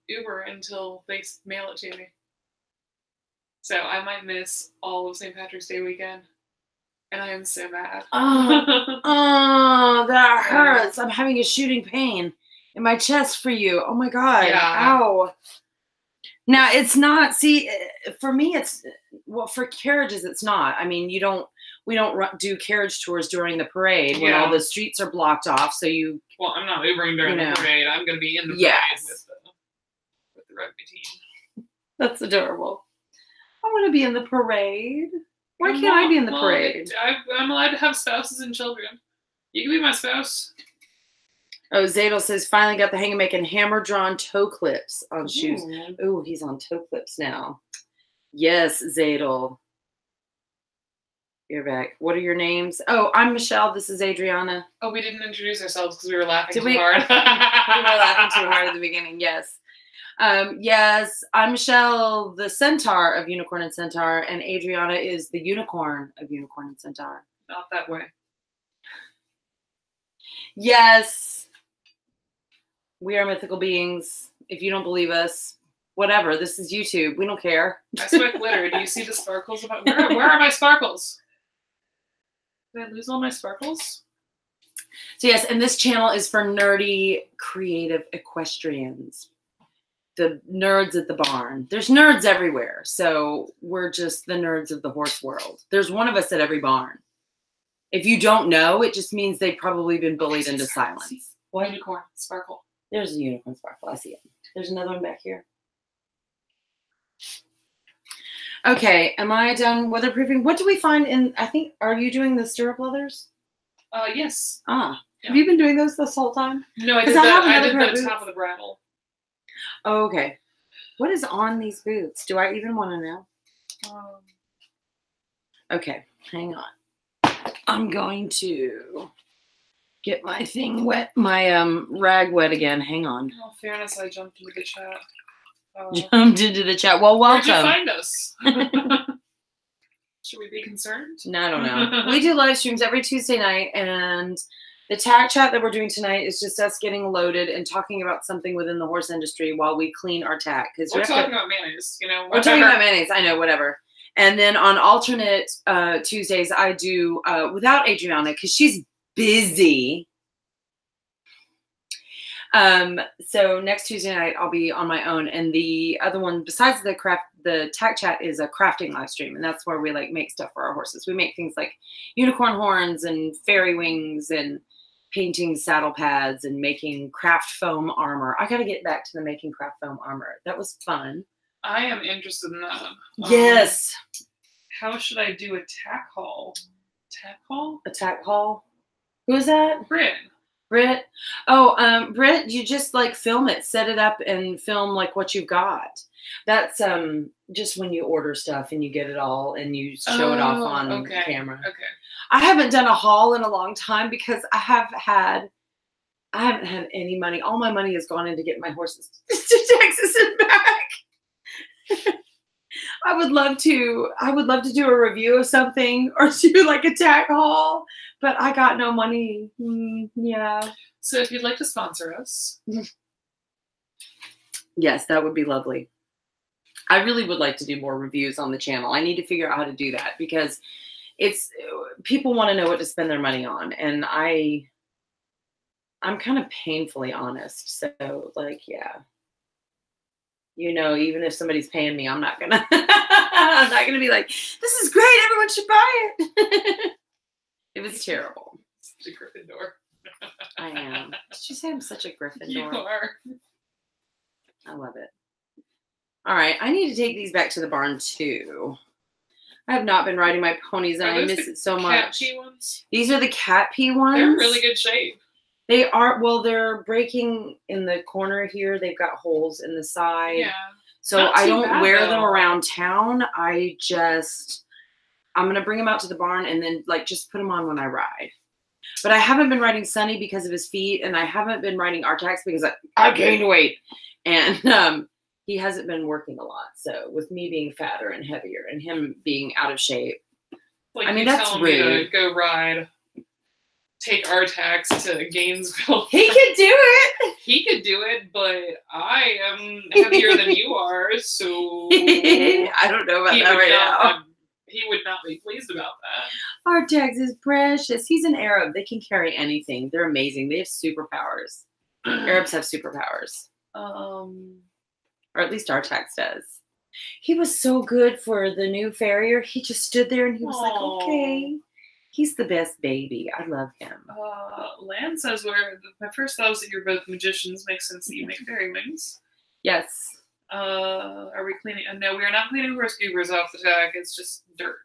Uber until they mail it to me. So I might miss all of St. Patrick's Day weekend. And I am so mad. Oh, that hurts. I'm having a shooting pain in my chest for you. Oh my God. Yeah. Ow. Now it's not, see, for me, for carriages, it's not. I mean, we don't do carriage tours during the parade when all the streets are blocked off. So well, I'm not Ubering during the parade. I'm going to be in the parade with the rugby team. That's adorable. I want to be in the parade. Why can't I be in the parade? I'm allowed to have spouses and children. You can be my spouse. Oh, Zadel says, finally got the hang of making hammer-drawn toe clips on shoes. Ooh, he's on toe clips now. Yes, Zadel. You're back. What are your names? Oh, I'm Michelle. This is Adriana. Oh, we didn't introduce ourselves because we were laughing too hard. We were laughing too hard at the beginning, yes. Yes, I'm Michelle, the Centaur of Unicorn and Centaur, and Adriana is the unicorn of Unicorn and Centaur. Not that way. Yes, we are mythical beings. If you don't believe us, whatever. This is YouTube. We don't care. I sweat glitter. Do you see the sparkles? Where are my sparkles? Did I lose all my sparkles? So yes, and this channel is for nerdy, creative equestrians. The nerds at the barn. There's nerds everywhere. So we're just the nerds of the horse world. There's one of us at every barn. If you don't know, it just means they've probably been bullied into silence. What? Unicorn sparkle. There's a unicorn sparkle. I see it. There's another one back here. Okay, am I done weatherproofing? What do we find in, I think, are you doing the stirrup leathers? Yes. Ah, yeah. Have you been doing those this whole time? No, I did that. I did the top of the brattle. Oh, okay. What is on these boots? Do I even want to know? Okay, hang on. I'm going to get my thing wet, my rag wet again. Hang on. In all fairness, I jumped into the chat. Jumped into the chat. Well, welcome. Where'd you find us? Should we be concerned? No, I don't know. We do live streams every Tuesday night, and the Tack Chat that we're doing tonight is just us getting loaded and talking about something within the horse industry while we clean our tack. We're talking about mayonnaise, you know. We're talking about mayonnaise. I know, whatever. And then on alternate Tuesdays, I do without Adriana because she's busy. So next Tuesday night, I'll be on my own. And the other one, besides the Tack Chat, is a crafting live stream. And that's where we like make stuff for our horses. We make things like unicorn horns and fairy wings and painting saddle pads and making craft foam armor. I got to get back to the making craft foam armor. That was fun. I am interested in that. Yes. How should I do a tack haul? Tack haul? A tack haul? Who is that? Britt. Oh, Britt, you just like film it, set it up and film like what you've got. That's just when you order stuff and you get it all and you show it off on camera. Okay. I haven't done a haul in a long time because I haven't had any money. All my money has gone into getting my horses to Texas and back. I would love to do a review of something or do like a tack haul, but I got no money. Yeah. So if you'd like to sponsor us. Yes, that would be lovely. I really would like to do more reviews on the channel. I need to figure out how to do that because people want to know what to spend their money on. And I'm kind of painfully honest. So like, yeah. You know, even if somebody's paying me, I'm not gonna be like, this is great, everyone should buy it. If it's terrible. Such a Gryffindor. I am. Did you say I'm such a Gryffindor? You are. I love it. All right, I need to take these back to the barn too. I have not been riding my ponies and I miss it so much. Cat pee ones? These are the cat pee ones. They're in really good shape. They are, well, they're breaking in the corner here. They've got holes in the side. Yeah. So I don't wear them around town. I'm going to bring him out to the barn and then like just put them on when I ride. But I haven't been riding Sunny because of his feet. And I haven't been riding Artax because I gained weight. And he hasn't been working a lot. So with me being fatter and heavier and him being out of shape. Like, I mean, that's rude. Me to go ride. Take Artax to Gainesville. He could do it. He could do it, but I am heavier than you are, so I don't know about that right now. He would not be pleased about that. Artax is precious. He's an Arab. They can carry anything. They're amazing. They have superpowers. Arabs have superpowers. Or at least Artax does. He was so good for the new farrier. He just stood there and he was like, okay. He's the best baby. I love him. Lan says, my first thought was that you're both magicians. Makes sense that you make fairy wings. Yes. Are we cleaning? No, we are not cleaning horse goobers off the tack. It's just dirt.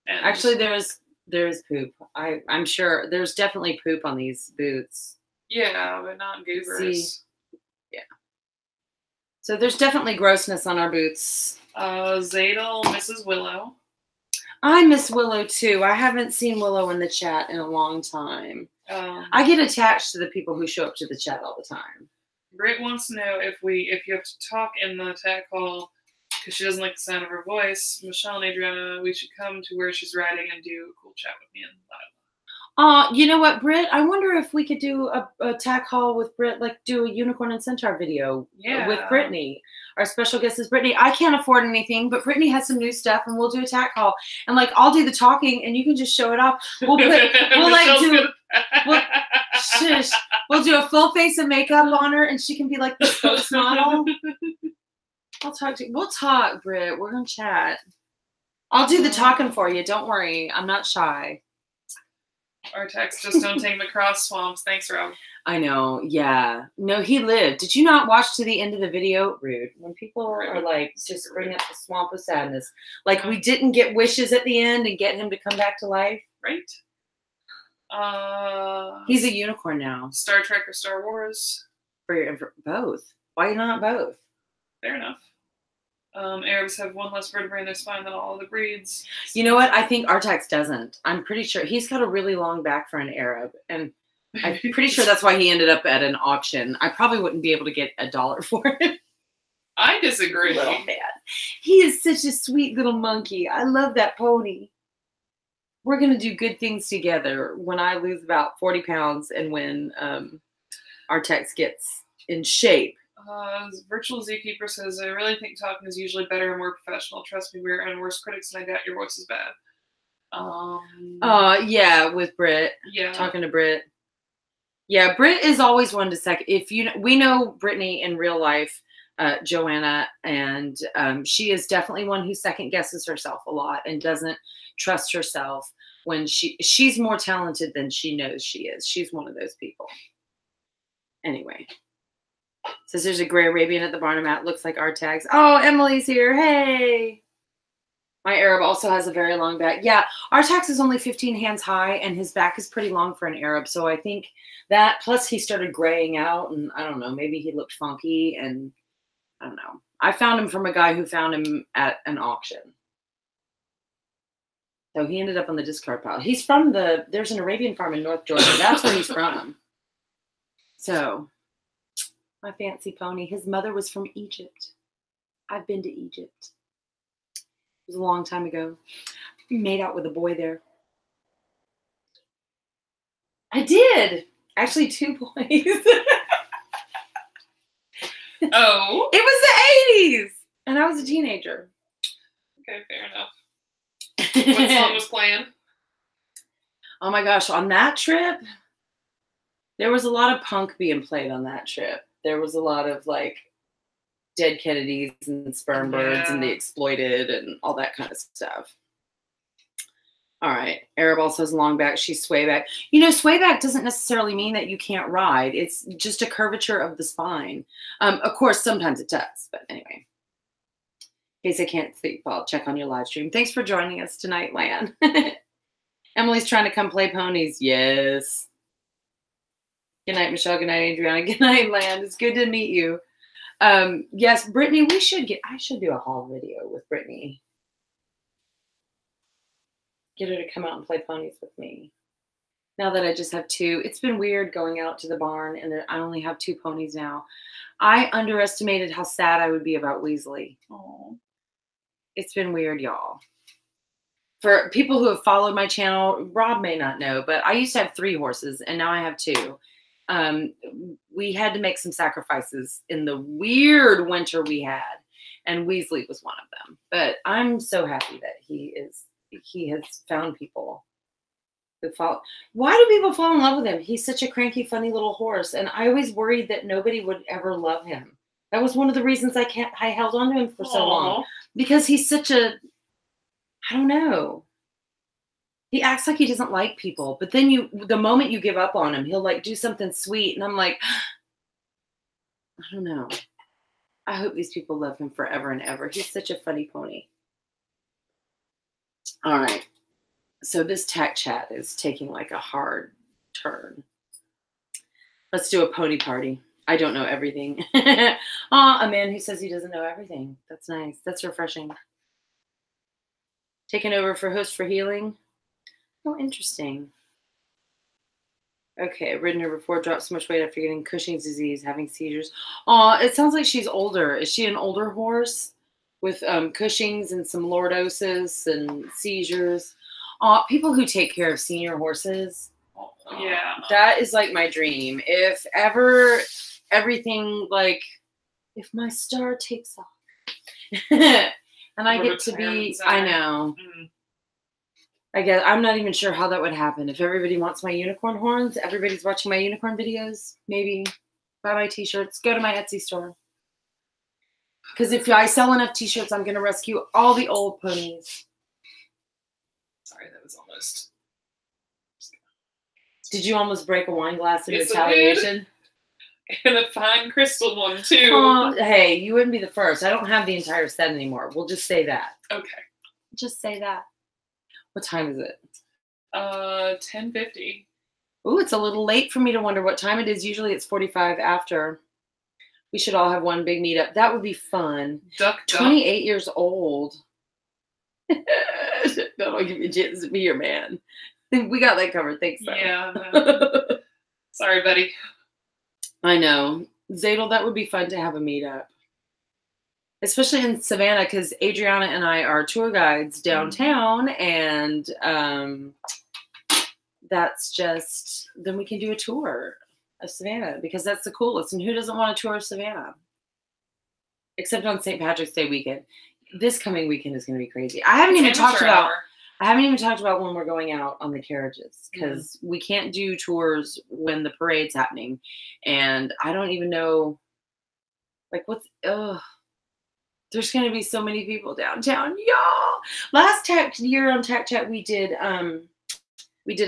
And actually, there's poop. I'm sure there's definitely poop on these boots. Yeah, but not goobers. See? Yeah. So there's definitely grossness on our boots. Zadel, Mrs. Willow. I miss Willow too. I haven't seen Willow in the chat in a long time. I get attached to the people who show up to the chat all the time. Britt wants to know if you have to talk in the tack hall because she doesn't like the sound of her voice. Michelle and Adriana, we should come to where she's riding and do a cool chat with me and live. You know what, Britt? I wonder if we could do a tack haul with Britt, like do a Unicorn and Centaur video with Brittany. Our special guest is Brittany. I can't afford anything, but Brittany has some new stuff, and we'll do a tack haul. And like I'll do the talking, and you can just show it off. We'll Shush. We'll do a full face of makeup on her, and she can be like the spokesmodel. We'll talk, Britt. We're gonna chat. I'll do the talking for you. Don't worry. I'm not shy. Our texts just don't take me across swamps. Thanks, Rob. I know. Yeah. No, he lived. Did you not watch to the end of the video? Rude. When people are like, just bring up the swamp of sadness. Like, we didn't get wishes at the end and get him to come back to life. Right. He's a unicorn now. Star Trek or Star Wars? For both. Why not both? Fair enough. Arabs have one less vertebrae in their spine than all other breeds. You know what? I think Artax doesn't. I'm pretty sure he's got a really long back for an Arab, and I'm pretty sure that's why he ended up at an auction. I probably wouldn't be able to get $1 for it. I disagree. Little man. He is such a sweet little monkey. I love that pony. We're gonna do good things together when I lose about 40 pounds and when Artax gets in shape. Virtual Zookeeper says, I really think talking is usually better and more professional. Trust me, we're and worse critics, and I doubt your voice is bad. Yeah, with Britt. Yeah. Talking to Britt. Yeah, Britt is always one to second. We know Brittany in real life, Joanna, and she is definitely one who second guesses herself a lot and doesn't trust herself when she's more talented than she knows she is. She's one of those people. Anyway. Says there's a gray Arabian at the Barnum. Looks like our tags. Oh, Emily's here. Hey. My Arab also has a very long back. Yeah, Artax is only 15 hands high, and his back is pretty long for an Arab. So I think that, plus he started graying out, and I don't know, maybe he looked funky, and I don't know. I found him from a guy who found him at an auction. So he ended up on the discard pile. He's from there's an Arabian farm in North Georgia. That's where he's from. So... my fancy pony. His mother was from Egypt. I've been to Egypt. It was a long time ago. I made out with a boy there. I did. Actually, 2 boys. Oh. It was the 80s. And I was a teenager. Okay, fair enough. What song was playing? Oh my gosh. On that trip, there was a lot of punk being played on that trip. There was a lot of like Dead Kennedys and Sperm Birds and The Exploited and all that kind of stuff. All right. Arab also has a long back. She's swayback. You know, swayback doesn't necessarily mean that you can't ride. It's just a curvature of the spine. Of course, sometimes it does. But anyway. In case I can't sleep, I'll check on your live stream. Thanks for joining us tonight, Lan. Emily's trying to come play ponies. Yes. Good night, Michelle. Good night, Adriana. Good night, Land. It's good to meet you. Yes, Brittany, I should do a haul video with Brittany. Get her to come out and play ponies with me. Now that I just have 2, it's been weird going out to the barn and I only have 2 ponies now. I underestimated how sad I would be about Weasley. Oh. It's been weird, y'all. For people who have followed my channel, Rob may not know, but I used to have 3 horses and now I have 2. We had to make some sacrifices in the weird winter we had, and Weasley was one of them. But I'm so happy that he has found people who follow. Why do people fall in love with him? He's such a cranky, funny little horse, and I always worried that nobody would ever love him. That was one of the reasons I held on to him for so long, because he's such a, I don't know. He acts like he doesn't like people, but then the moment you give up on him, he'll like do something sweet. And I'm like, I don't know. I hope these people love him forever and ever. He's such a funny pony. All right. So this Tack Chat is taking like a hard turn. Let's do a pony party. I don't know everything. A man who says he doesn't know everything. That's nice. That's refreshing. Taking over for host for healing. Oh, interesting. Okay, ridden her before, dropped so much weight after getting Cushing's disease, having seizures. It sounds like she's older. Is she an older horse with Cushing's and some lordosis and seizures? People who take care of senior horses. Yeah. That is like my dream. If ever everything, like, if my star takes off and I get to be, I know. I guess I'm not even sure how that would happen. If everybody wants my unicorn horns, everybody's watching my unicorn videos, maybe buy my t-shirts, go to my Etsy store. Because if I sell enough t-shirts, I'm going to rescue all the old ponies. Sorry, that was almost. Did you almost break a wine glass in retaliation? And a fine crystal one, too. Oh, hey, you wouldn't be the first. I don't have the entire set anymore. We'll just say that. Okay. Just say that. What time is it? 10:50. Ooh, it's a little late for me to wonder what time it is. Usually it's 45 after. We should all have one big meetup. That would be fun. Duck. 28 years old. That'll give you a chance to be your man. We got that covered. Thanks, though. Yeah. No. Sorry, buddy. I know. Zadel, that would be fun to have a meetup. Especially in Savannah, because Adriana and I are tour guides downtown, and that's just, then we can do a tour of Savannah, because that's the coolest. And who doesn't want a tour of Savannah? Except on St. Patrick's Day weekend. This coming weekend is going to be crazy. I haven't even talked about when we're going out on the carriages, because we can't do tours when the parade's happening. And I don't even know, like, there's going to be so many people downtown, y'all. Last year on Tack Chat, we did a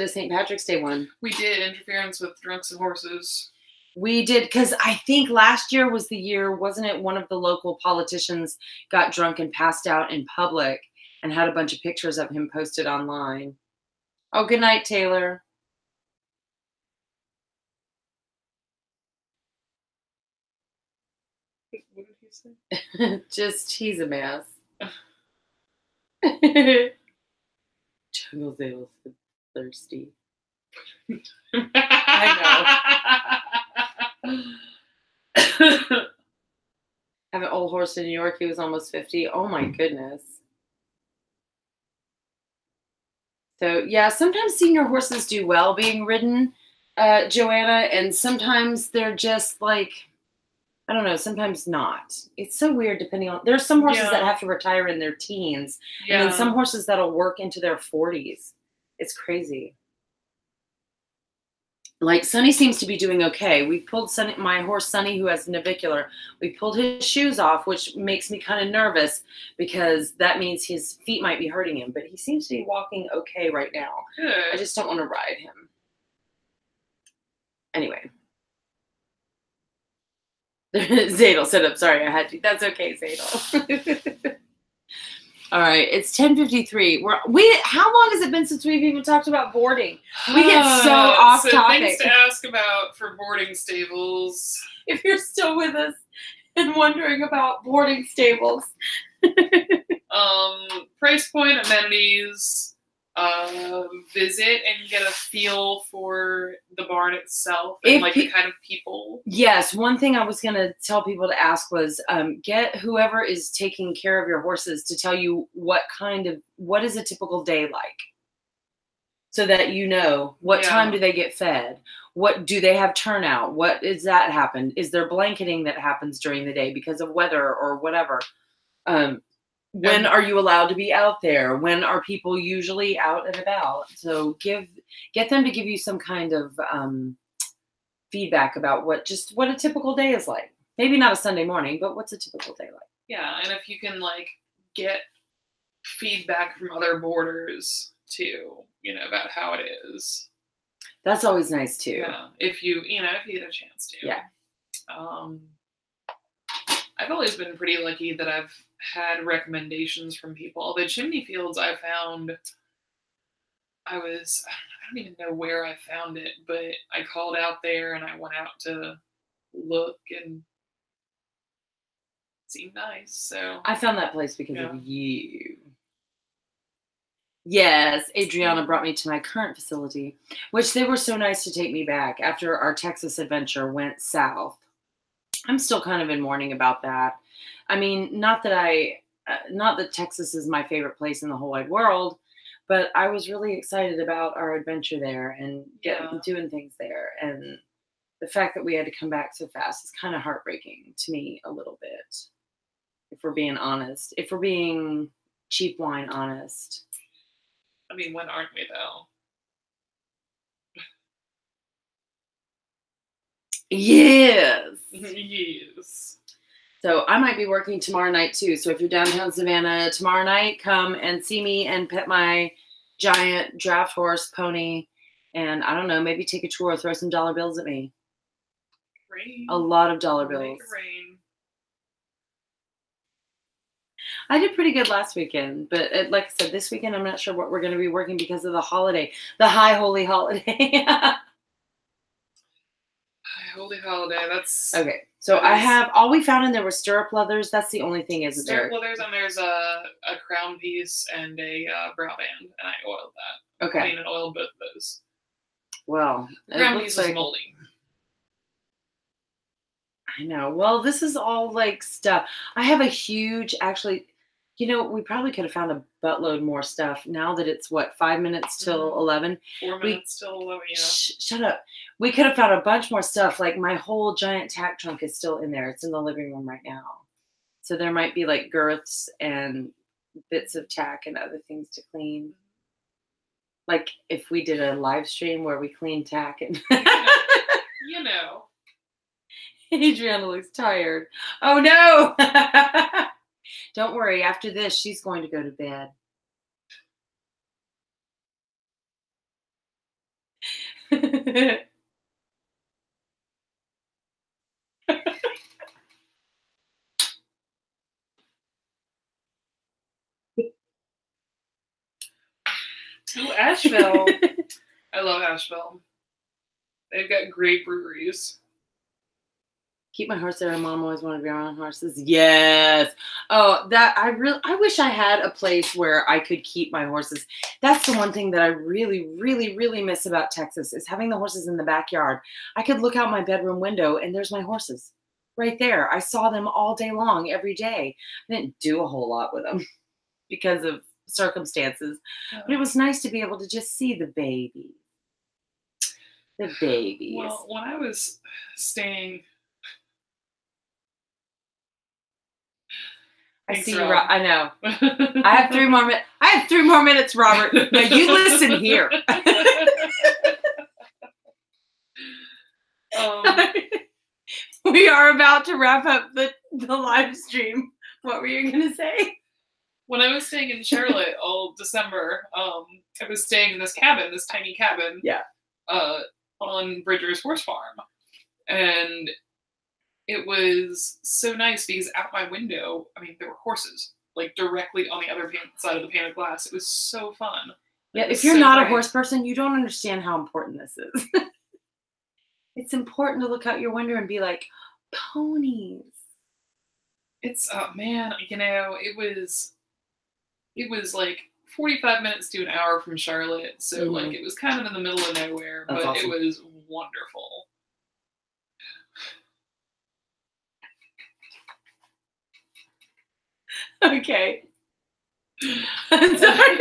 St. Patrick's Day one. We did interference with drunks and horses. We did, because I think last year was the year, wasn't it? One of the local politicians got drunk and passed out in public and had a bunch of pictures of him posted online. Oh, good night, Taylor. What did he say? Just, he's a mess. Jungle Zale's thirsty. I know. Have an old horse in New York. He was almost 50. Oh my goodness. So yeah, sometimes senior horses do well being ridden, Joanna, and sometimes they're just like, I don't know, sometimes not. It's so weird depending on, there's some horses that have to retire in their teens, and then some horses that'll work into their 40s. It's crazy. Like Sonny seems to be doing okay. We pulled my horse Sonny, who has navicular. We pulled his shoes off, which makes me kind of nervous because that means his feet might be hurting him. But he seems to be walking okay right now. Good. I just don't want to ride him. Anyway. Zadel said, "I'm sorry, I had to." That's okay, Zadel. All right, it's 10:53. How long has it been since we've even talked about boarding? We get so off topic. Things to ask about for boarding stables. If you're still with us and wondering about boarding stables. Price point, amenities, visit and get a feel for the barn itself and the kind of people. Yes, one thing I was going to tell people to ask was get whoever is taking care of your horses to tell you what is a typical day like, so that you know what time do they get fed, what do they have turnout, what is that happen, is there blanketing that happens during the day because of weather or whatever. When are you allowed to be out there? When are people usually out and about? So get them to give you some kind of feedback about what a typical day is like. Maybe not a Sunday morning, but what's a typical day like? Yeah, and if you can get feedback from other boarders too, about how it is. That's always nice too. Yeah, if you get a chance to. Yeah. I've always been pretty lucky that I've had recommendations from people. The Chimney Fields I found, I don't even know where I found it, but I called out there and I went out to look and it seemed nice. So I found that place because of you. Yes, Adriana brought me to my current facility, which they were so nice to take me back after our Texas adventure went south. I'm still kind of in mourning about that. I mean, not that Texas is my favorite place in the whole wide world, but I was really excited about our adventure there and doing things there. And the fact that we had to come back so fast is kind of heartbreaking to me a little bit, if we're being honest. If we're being cheap wine honest. I mean, when aren't we, though? Yes. Yes. So I might be working tomorrow night too. So if you're downtown Savannah tomorrow night, come and see me and pet my giant draft horse pony. And I don't know, maybe take a chore, throw some dollar bills at me. Rain. A lot of dollar bills. Make it rain. I did pretty good last weekend, but like I said, this weekend I'm not sure what we're going to be working because of the holiday, the high holy holiday. Holy holiday. That's okay. So I have all we found in there were stirrup leathers. That's the only thing, isn't there? Stirrup leathers, and there's a crown piece and a brow band, and I oiled that. Okay. Clean and oiled both of those. Well, the crown piece is moldy. I know. Well, this is all like stuff. I have a huge, actually, you know, we probably could have found a buttload more stuff now that it's what, 5 minutes till 11? 4 minutes till 11, yeah. Shut up. We could have found a bunch more stuff. Like my whole giant tack trunk is still in there. It's in the living room right now. So there might be like girths and bits of tack and other things to clean. Like if we did a live stream where we clean tack and you know. Adriana looks tired. Oh no. Don't worry. After this, she's going to go to bed. Oh, Asheville. I love Asheville. They've got great breweries. Keep my horse there. Mom always wanted to be around horses. Yes. Oh, that I wish I had a place where I could keep my horses. That's the one thing that I really, really, really miss about Texas is having the horses in the backyard. I could look out my bedroom window and there's my horses right there. I saw them all day long, every day. I didn't do a whole lot with them because of circumstances, but it was nice to be able to just see the babies. The babies. Well, when I was staying... I see you. I know. I have 3 more minutes. I have 3 more minutes, Robert. Now you listen here. We are about to wrap up the live stream. What were you gonna say? When I was staying in Charlotte all December, I was staying in this cabin, this tiny cabin. Yeah. On Bridger's horse farm, and it was so nice because out my window, I mean, there were horses like directly on the other side of the pane of glass. It was so fun. Yeah, if you're not a horse person, you don't understand how important this is. It's important to look out your window and be like, ponies. It's, man, you know, it was like 45 minutes to an hour from Charlotte. So, like, it was kind of in the middle of nowhere, but awesome. It was wonderful. Okay. I'm sorry.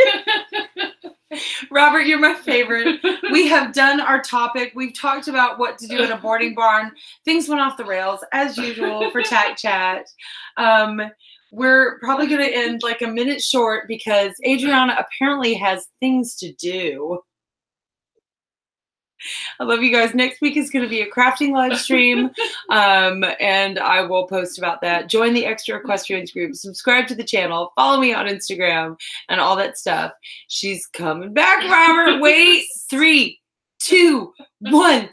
Robert, you're my favorite. We have done our topic. We've talked about what to do in a boarding barn. Things went off the rails, as usual, for Tack Chat. We're probably going to end like a minute short because Adriana apparently has things to do. I love you guys. Next week is going to be a crafting live stream, and I will post about that. Join the Extra Equestrians group. Subscribe to the channel. Follow me on Instagram and all that stuff. She's coming back, Robert. Wait. 3, 2, 1.